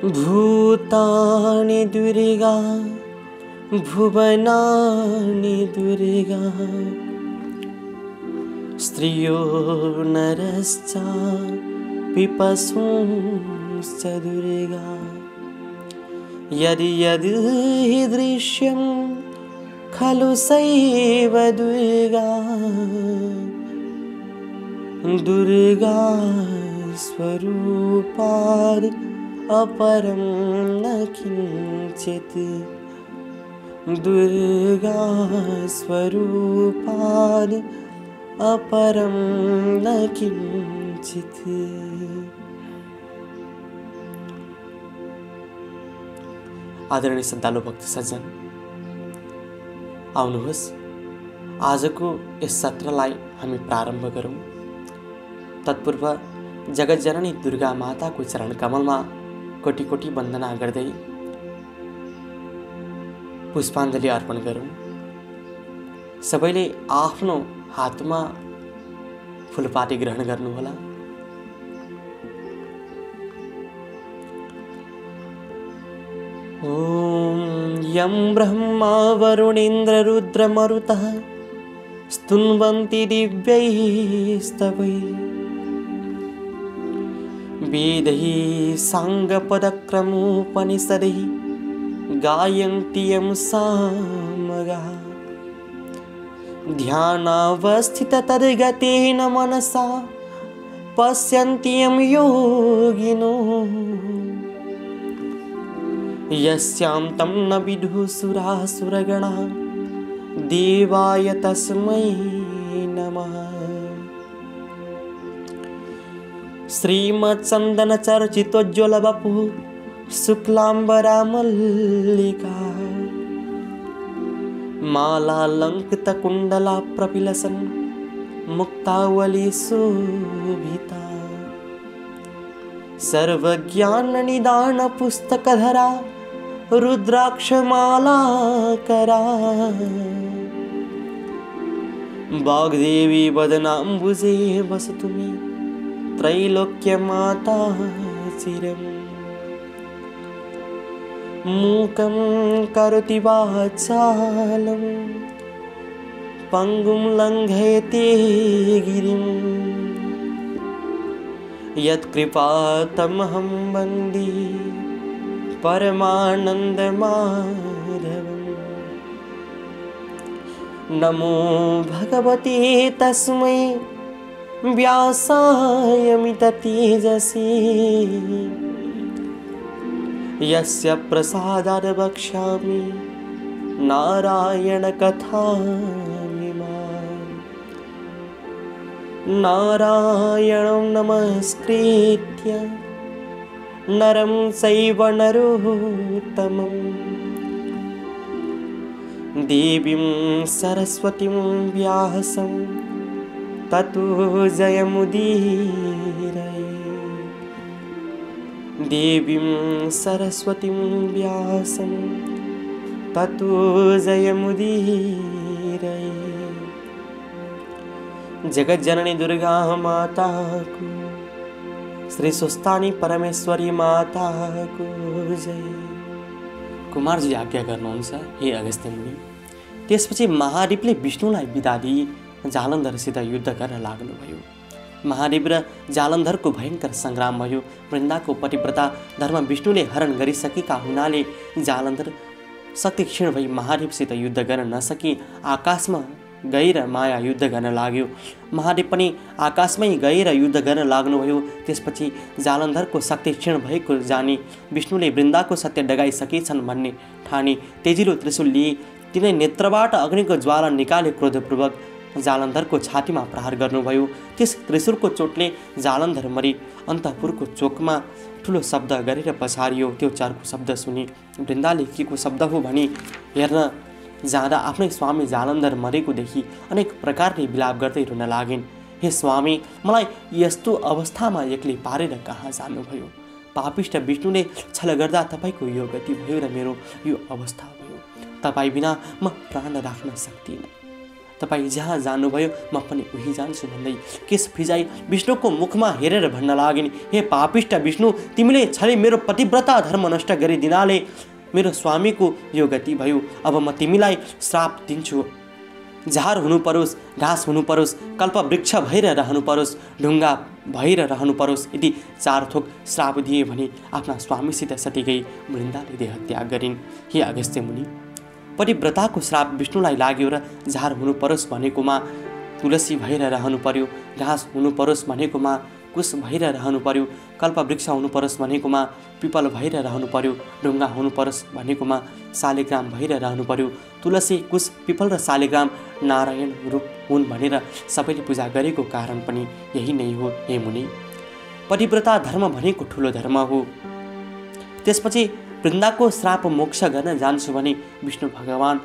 भूतानि दुर्गा भुवनानि दुर्गा स्त्रियो नरश्च पिपशुश्च दुर्गा यदि यदि दृश्यं खलु सैव दुर्गा दुर्गा स्वरूपाद् अपरं न किञ्चित् दुर्गा स्वरूपाद् अपरं न किञ्चित्। आदरणीय श्रद्धालु भक्त सज्जन, आउनुहोस् आजको यस सत्रलाई हामी प्रारम्भ गरौँ। तत्पूर्व जगत जननी दुर्गा माताको चरण कमलमा कोटि कोटि वन्दना गर्दै पुष्पाञ्जली अर्पण गरौँ। सबैले आफ्नो हातमा फुलपाती ग्रहण गर्नुहोला। ओम यं ब्रह्मा वरुणेन्द्र रुद्र मरुतः स्तुन्वन्ति दिव्यैस्तवैः वेदैः साङ्गपदक्रमोपनिषदैः गायन्ति यं सामगाः ध्यानावस्थिततद्गतेन मनसा पश्यन्ति यं योगिनो यस्यां तं न विदुः सुरासुरगणाः देवाय तस्मै नमः। श्रीमच्चन्दनचर्चितोज्ज्वलवपुः शुक्लाम्बरा मल्लिका मालालङ्कृतकुण्डला प्रपिलसन् मुक्तावली शोभिता सर्वज्ञाननिदानपुस्तकधरा रुद्राक्षमालाकरा वाग्देवी वदनाम्बुजे वसतु मे त्रैलोक्यमाता चिरम् मूकं करोति वाचालं पङ्गुं लङ्घयते गिरिं यत्कृपातमहं वन्दे परमानन्दमाधवम्। नमो भगवते तस्मै व्यासायमिततेजसे यस्य प्रसादाद् वक्ष्यामि नारायणकथामिमाम्। नारायणं नमस्कृत्य नरं चैव नरोत्तमं देवीं सरस्वतीं व्यासं ततो जयमुदीरये। देवीं सरस्वतीं व्यासं ततो जयमुदीरये। जगत जननी दुर्गा माता को, श्री सुस्तानी परमेश्वरी माता को जय। कुमारजी आज्ञा गर्नुहुन्छ हे अगस्त्य मुनि। त्यसपछि महादेवले विष्णुलाई बिदा दिई जालन्धरसित युद्ध गर्न लाग्नुभयो। महादेव र जालन्धरको भयङ्कर सङ्ग्राम भयो। वृन्दाको पतिव्रता धर्म विष्णुले हरण गरिसकेका हुनाले जालन्धर शक्ति क्षीण भई महादेवसित युद्ध गर्न नसकी आकाशमा गएर माया युद्ध गर्न लाग्यो। महादेव पनि आकाशमै गएर युद्ध गर्न लाग्नुभयो। त्यसपछि जालन्धरको शक्ति क्षीण भएको जानी विष्णुले वृन्दाको सत्य डगाइसकेछन् भन्ने ठानी तेजिलो त्रिशूल लिए तिनै नेत्रबाट अग्निको ज्वाला निकाले क्रोधपूर्वक जालन्धरको छातीमा प्रहार गर्नुभयो। त्यस त्रिशूलको चोटले जालन्धर मरी अन्तपुरको चोकमा ठुलो शब्द गरेर पछारियो। त्यो चर्को शब्द सुनि वृन्दाले के को शब्द हो भनी हेर्न जाँदा आफ्नै स्वामी जालन्धर मरेको देखि अनेक प्रकारले विलाप गर्दै रुन लागिन्। हे स्वामी, मलाई यस्तो अवस्थामा एक्लै पारेर कहाँ जानुभयो? पापिष्ट विष्णुले छल गर्दा तपाईँको यो गति भयो र मेरो यो अवस्था भयो। तपाईँ बिना म प्राण राख्न सक्दिनँ। तपाईँ जहाँ जानुभयो म पनि उही जान्छु भन्दै केस फिजाई विष्णुको मुखमा हेरेर भन्न लागिन्, हे पापिष्ट विष्णु, तिमीले छले मेरो पतिव्रता धर्म नष्ट गरिदिनाले मेरो स्वामीको यो गति भयो। अब म तिमीलाई श्राप दिन्छु। झार हुनु परोस्, घाँस हुनु परोस्, कल्पवृक्ष भएर रहनु परोस्, ढुङ्गा भएर रहनु परोस्। यदि 4 थोक श्राप दिए भने आफ्ना स्वामीसित सती गई वृन्दाले देहत्याग गरिन्। हे अगस्त्य मुनि, पतिव्रताको श्राप विष्णुलाई लाग्यो र झार हुनु परोस् भनेकोमा तुलसी भएर रहनु पर्यो, घाँस हुनु परोस् भनेकोमा कुश भएर रहनु पर्यो, कल्पवृक्ष हुनु परोस् भनेकोमा पिपल भएर रहनु पर्यो, ढुङ्गा हुनु परोस् भनेकोमा शालिग्राम भएर रहनु पर्यो। तुलसी, कुश, पिपल र शालिग्राम नारायण रूप हुन् भनेर सबैले पूजा गरेको कारण पनि यही नै हो। हे मुनि, पतिव्रता धर्म भनेको ठुलो धर्म हो। त्यसपछि वृन्दाको श्राप मोक्ष गर्न जान्छु भने विष्णु भगवान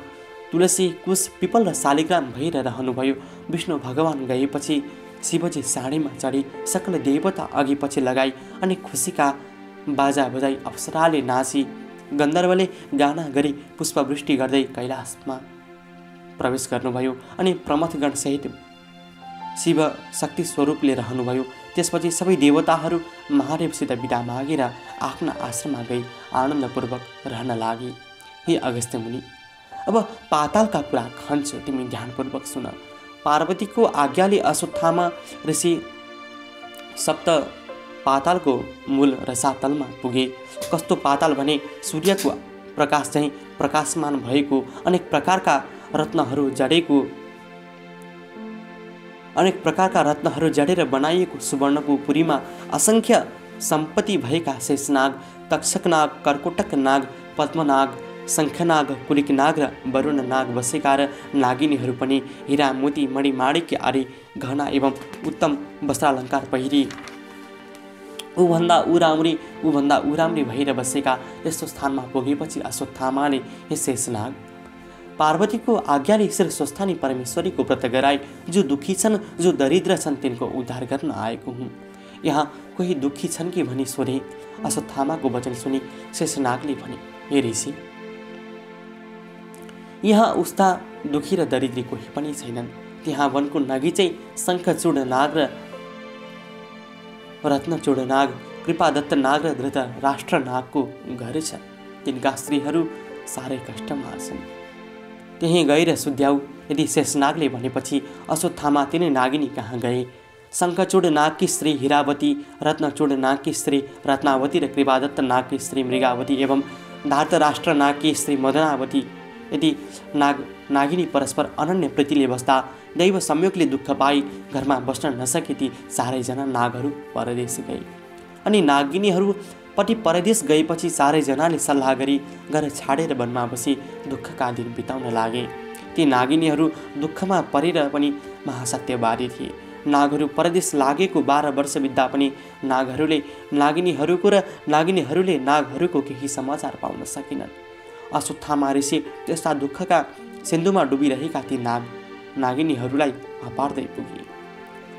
तुलसी, कुश, पिपल र शालिग्राम भएर रहनुभयो। विष्णु भगवान गएपछि शिवजी साँडीमा चढी सकल देवता अघि पछि लगाई अनि खुसीका बाजा बजाई अप्सराले नाची गन्धर्वले गाना गरी पुष्पवृष्टि गर्दै कैलाशमा प्रवेश गर्नुभयो अनि प्रमथगणसहित शिव शक्ति स्वरूपले रहनुभयो। त्यसपछि सबै देवताहरू महादेवसित बिदा मागेर आफ्ना आश्रममा गई आनन्दपूर्वक रहन लागे। हे अगस्त्य मुनि, अब पातालका कुरा खन्छु, तिमी ध्यानपूर्वक सुन। पार्वतीको आज्ञाले अश्वत्थामा ऋषि सप्त पातालको मूल रसातलमा पुगे। कस्तो पाताल भने सूर्यको प्रकाश चाहिँ प्रकाशमान भएको, अनेक प्रकारका रत्नहरू जडेर बनाइएको सुवर्णको पुरीमा असंख्य सम्पत्ति भएका शेषनाग, तक्षकनाग, कर्कोटक नाग, पद्मनाग, शङ्खनाग, कुलिकनाग र वरुण नाग बसेका र नागिनीहरू पनि हिरा, मोती, मणि, माणिक्य आदि गहना एवं उत्तम वस्त्रालङ्कार पहिरी ऊभन्दा ऊ राम्री भएर बसेका। यस्तो स्थानमा पुगेपछि अश्वत्थामाले हे शेषनाग, पार्वतीको आज्ञाले श्री स्वस्थानी परमेश्वरीको व्रत गराई। जो दुखी छन्, जो दरिद्र छन्, तिनको उद्धार गर्न आएको हुँ। यहाँ कोही दुखी छन् कि भनी सोधे। अश्वत्थामाको वचन सुनि शेषनागले भने, हे ऋषि, यहाँ उस्ता दुखी र दरिद्री कोही पनि छैनन्। त्यहाँ वनको नगिचै शङ्खचूड नाग र रत्नचूड नाग, कृपादत्त नाग र धृतराष्ट्र नागको घर छ। तिनका स्त्रीहरू साह्रै कष्टमा छन्, त्यहीँ गएर सुध्याऊ। यदि शेषनागले भनेपछि अश्वत्थामा तिनै नागिनी कहाँ गए। शङ्खचूड नागकी स्त्री हिरावती, रत्नचूड नागकी स्त्री रत्नावती र कृपादत्त नागकी स्त्री मृगावती एवं धार्तराष्ट्र नागकी स्त्री मदनावती यदि नागिनी परस्पर अनन्य प्रीतिले बस्दा दैव संयोगले दुःख पाई घरमा बस्न नसके ती चारैजना नागहरू परदेश गए। अनि नागिनीहरू पति परदेश गएपछि चारैजनाले सल्लाह गरी घर छाडेर वनमा बसी दुःखका दिन बिताउन लागे। ती नागिनीहरू दुःखमा परेर पनि महासत्यवादी थिए। नागहरू परदेश लागेको 12 वर्ष बित्दा पनि नागिनीहरूको र नागिनीहरूले नागहरूको केही समाचार पाउन सकेनन्। अश्वत्थामा ऋषि त्यस्ता दुःखका सिन्धुमा डुबिरहेका ती नागिनीहरूलाई हपार्दै पुगे।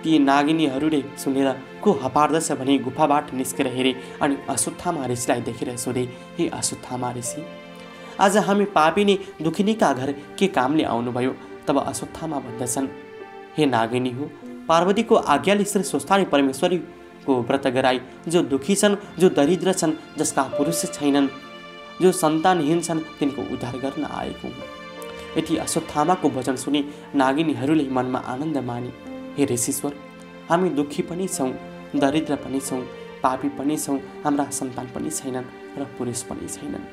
ती नागिनीहरूले सुनेर को हपार्दछ भने गुफाबाट निस्केर हेरे अनि अश्वत्थामा ऋषिलाई देखेर सोधे, हे अश्वत्थामा ऋषि, आज हामी पापिनी दुखिनीका घर के कामले आउनुभयो? तब अश्वत्थामा भन्दछन्, हे नागिनी हो, पार्वतीको आज्ञाले श्री स्वस्थानी परमेश्वरीको व्रत गराई। जो दुखी छन्, जो दरिद्र छन्, जसका पुरुष छैनन्, जो सन्तानहीन छन्, तिनको उद्धार गर्न आएको हुँ। यति अश्वत्थामाको वचन सुनि नागिनीहरूले मनमा आनन्द माने। हे ऋषीश्वर, हामी दुखी पनि छौँ, दरिद्र पनि छौँ, पापी पनि छौँ, हाम्रा सन्तान पनि छैनन् र पुरुष पनि छैनन्।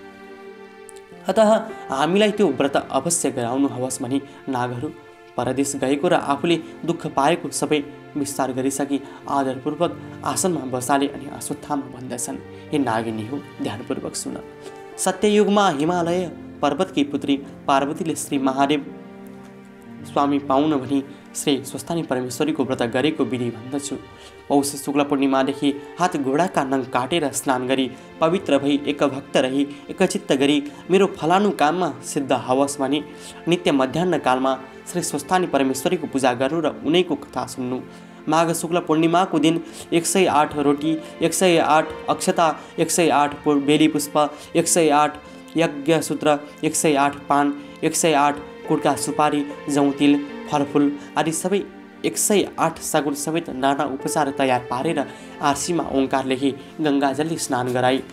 अतः हामीलाई त्यो व्रत अवश्य गराउनुहोस् भनी नागहरू परदेश गएको र आफूले दुःख पाएको सबै विस्तार गरिसकी आदरपूर्वक आसनमा बसाले अनि अश्वत्थामा भन्दछन्, हे नागिनी हो, ध्यानपूर्वक सुन। सत्ययुगमा हिमालय पर्वतकी पुत्री पार्वतीले श्री महादेव स्वामी पाउन भनी श्री स्वस्थानी परमेश्वरीको व्रत गरेको विधि भन्दछु। पौष शुक्ल पूर्णिमादेखि हात घोडाका नङ काटेर स्नान गरी पवित्र भई एकभक्त रही एकचित्त गरी मेरो फलानु काममा सिद्ध हवस् भनी नित्य मध्याह्न कालमा श्री स्वस्थानी परमेश्वरीको पूजा गर्नु र उनैको कथा सुन्नु। माघ शुक्ल पूर्णिमाको दिन 108 रोटी, 108 अक्षता, 108 बेली पुष्प, 108 यज्ञ सूत्र, 108 पान, 108 कुटका सुपारी जौँ तिल फलफुल आदि सबै 108 सगुन समेत नाना उपचार तयार पारेर आरसीमा ओंकार लेखी गङ्गाजलले स्नान गराई।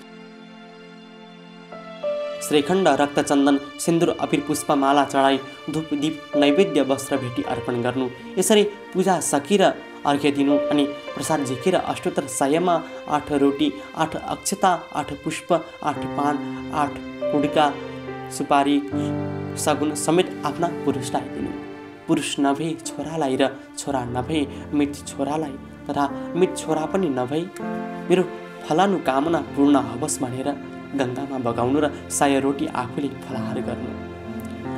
श्रीखण्ड रक्तचन्दन सिन्दुर अबिर पुष्पमाला चढाई धूप दीप नैवेद्य वस्त्र भेटी अर्पण गर्नु। यसरी पूजा सकिएर अर्घ्य दिनु अनि प्रसाद झिकेर अष्टोत्तर सयमा 8 रोटी 8 अक्षता 8 पुष्प 8 पान 8 कुडका सुपारी सगुन समेत आफ्ना पुरुषलाई दिनु। पुरुष नभए छोरालाई र छोरा नभए मृत छोरालाई तथा मृत छोरा पनि नभई मेरो फलानु कामना पूर्ण होस् भनेर गङ्गामा बगाउनु र 100 रोटी आफूले फलाहार गर्नु।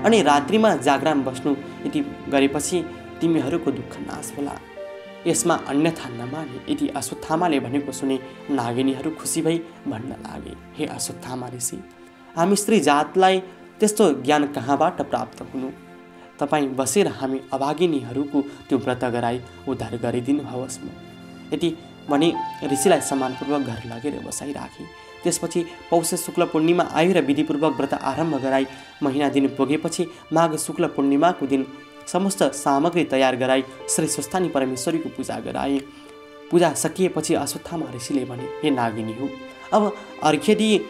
अनि रात्रिमा जागराम बस्नु। यति गरेपछि तिमीहरूको दुःख नाश होला। यसमा अन्यथा नमाने। यदि अश्वत्थामाले भनेको सुने नागिनीहरू खुसी भई भन्न लागे, हे अश्वत्थामा ऋषि, हामी स्त्री जातलाई त्यस्तो ज्ञान कहाँबाट प्राप्त हुनु? तपाईँ बसेर हामी अभागिनीहरूको त्यो व्रत गराई उद्धार गरिदिनु हवस्। यति भने ऋषिलाई सम्मानपूर्वक घर लगेर बसाइराखे। त्यसपछि पौष शुक्ल पूर्णिमा आयो र विधिपूर्वक व्रत आरम्भ गराई। महिना दिन पुगेपछि माघ शुक्ल पूर्णिमाको दिन समस्त सामग्री तयार गराई श्री स्वस्थानी परमेश्वरीको पूजा गराए। पूजा सकिएपछि अश्वत्थामा ऋषिले भने, हे नागिनी हो, अब अर्घ्य दिए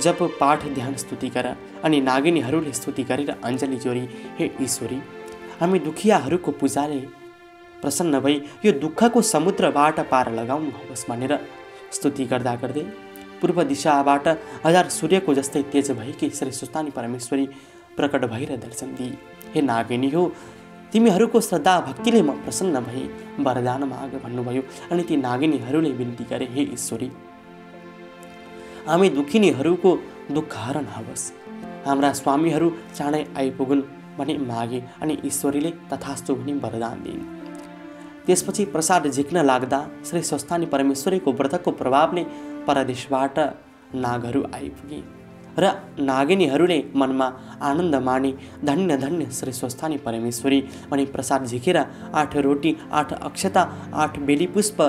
जप पाठ ध्यान स्तुति गर। अनि नागिनीहरूले स्तुति गरेर अञ्जली जोरी, हे ईश्वरी, हामी दुखियाहरूको पूजाले प्रसन्न भई यो दुःखको समुद्रबाट पार लगाउनु होस् भनेर स्तुति गर्दा गर्दै पूर्व दिशाबाट 1000 सूर्यको जस्तै तेज भएकी श्री स्वस्थानी परमेश्वरी प्रकट भएर दर्शन दिए। हे नागिनी हो, तिमीहरूको श्रद्धा भक्तिले म प्रसन्न भई वरदान माग भन्नुभयो। अनि ती नागिनीहरूले बिन्ती गरे, हे ईश्वरी, हामी दुखिनीहरूको दुःख हरण होस्, हाम्रा स्वामीहरू चाँडै आइपुगुन् भनी मागे। अनि ईश्वरीले तथास्तु भनी वरदान दिइन्। त्यसपछि प्रसाद झिक्न लाग्दा श्री स्वस्थानी परमेश्वरीको व्रतको प्रभावले परदेशबाट नागहरू आइपुगे र नागिनीहरूले मनमा आनन्द माने। धन्य धन्य श्री स्वस्थानी परमेश्वरी भनी प्रसाद झिकेर 8 रोटी 8 अक्षता 8 बेली पुष्प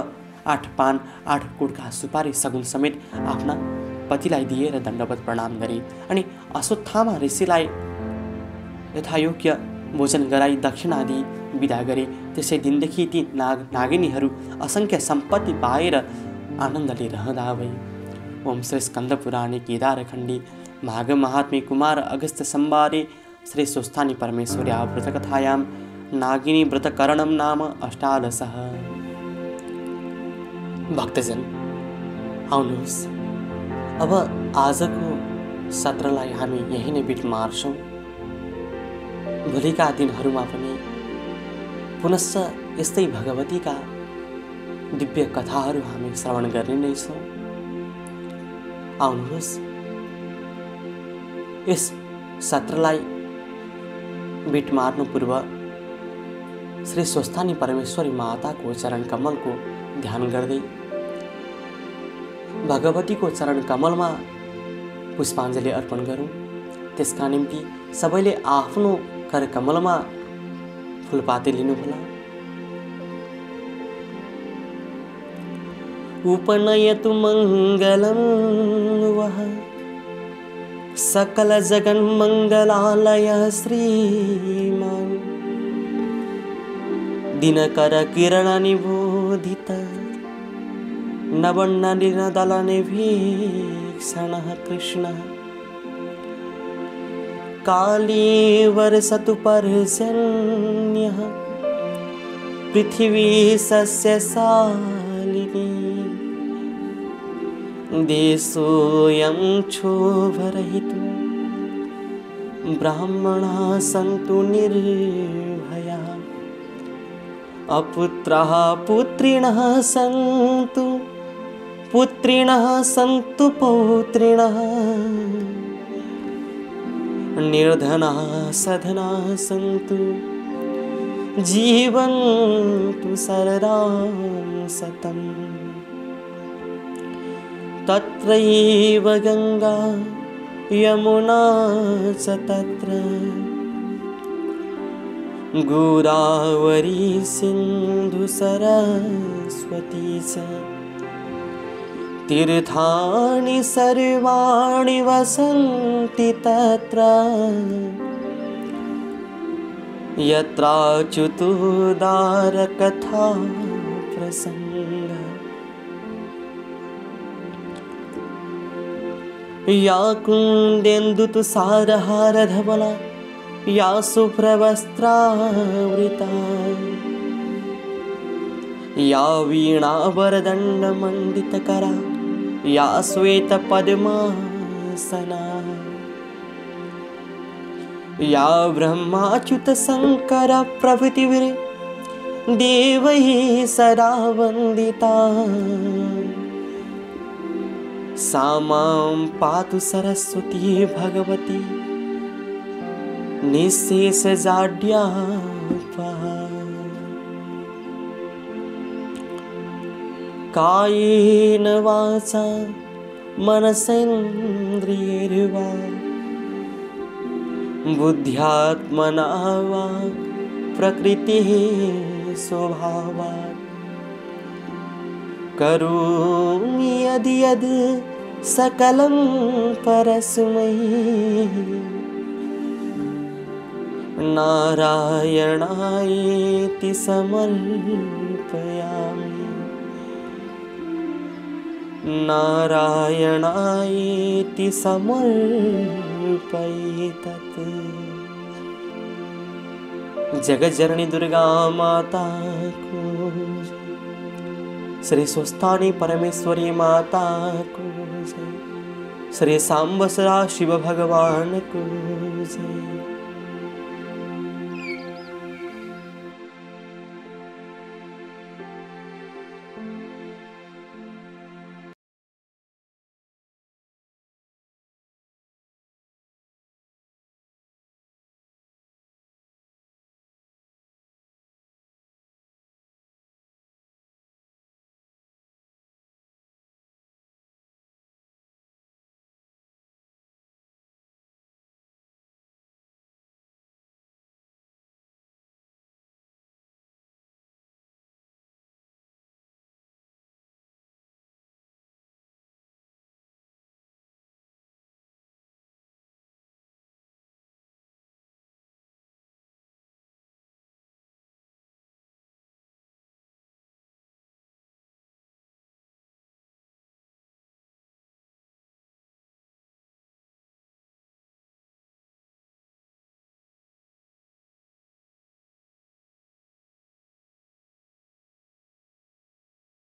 8 पान 8 कुडका सुपारी सगुन समेत आफ्ना पतिलाई दिएर दण्डवत प्रणाम गरे। अनि अश्वत्थामा ऋषिलाई यथायोग्य भोजन गराई दक्षिणा दिई विदा गरे। त्यसै दिनदेखि ती नागिनीहरू असङ्ख्य सम्पत्ति पाएर आनन्दले रहँदा भई। ओम श्री स्कन्द पुराणे केदारखण्डी माघ महात्म्ये कुमार अगस्त संवारे श्री स्वस्थानी परमेश्वर्या व्रतकथायां नागिनी व्रतकरणं नाम अष्टादशः। भक्तजन, आउनुहोस्, अब आजको सत्रलाई हामी यही नै बिट मार्छौँ। भोलिका दिनहरूमा पनि पुनश्च यस्तै भगवतीका दिव्य कथाहरू हामी श्रवण गर्ने नै छौँ। आउनुहोस्, यस सत्रलाई बिट मार्नु पूर्व श्री स्वस्थानी परमेश्वरी माताको चरण कमलको ध्यान गर्दै भगवतीको चरण कमलमा पुष्पाञ्जली अर्पण गरौँ। त्यसका निम्ति सबैले आफ्नो कर कमलमा फुलपाती लिनुहोला। उपनयतु मङ्गलं वः सकल जगन्मङ्गलालय श्रीमान् दिनकर किरण निबोधित नवन्नलिनदल निभीक्षणः कृष्णः काली वर्षतु पर्जन्यः पृथिवी सस्यशालिनी देशोऽयं क्षोभरहितो ब्राह्मणाः सन्तु निर्भया अपुत्राः पुत्रिणः सन्तु पुत्रिणः सन्तु पौत्रिणः निर्धनाः सधनाः सन्तु जीवन्तु शरदां शतम् तत्रैव गङ्गा यमुना च तत्र गोदावरी सिन्धु सरस्वती च तीर्थानि सर्वाणि वसन्ति तत्र यत्राच्युतोदार कथा प्रसंग या कुन्देन्दुतुषारहार धवला या शुभ्रवस्त्रावृता या वीणावरदण्डमण्डितकरा या श्वेतपद्मासना या ब्रह्माच्युतशङ्कर प्रभृतिभिः देवैः सदा वन्दिता सा मां पातु सरस्वती भगवती निःशेषजाड्यापहा कायेन वाचा मनसेन्द्रियैर्वा बुद्ध्यात्मना वा प्रकृतिः स्वभावात् करोमि यदि यद् सकलं परस्मै नारायणायेति समर्पयामि नारायणायेति समर्पयेतत्। जगज्जननी दुर्गा माता को, श्री स्वस्थानी परमेश्वरी माता को जय, श्री सांब सदा शिव भगवान को जय।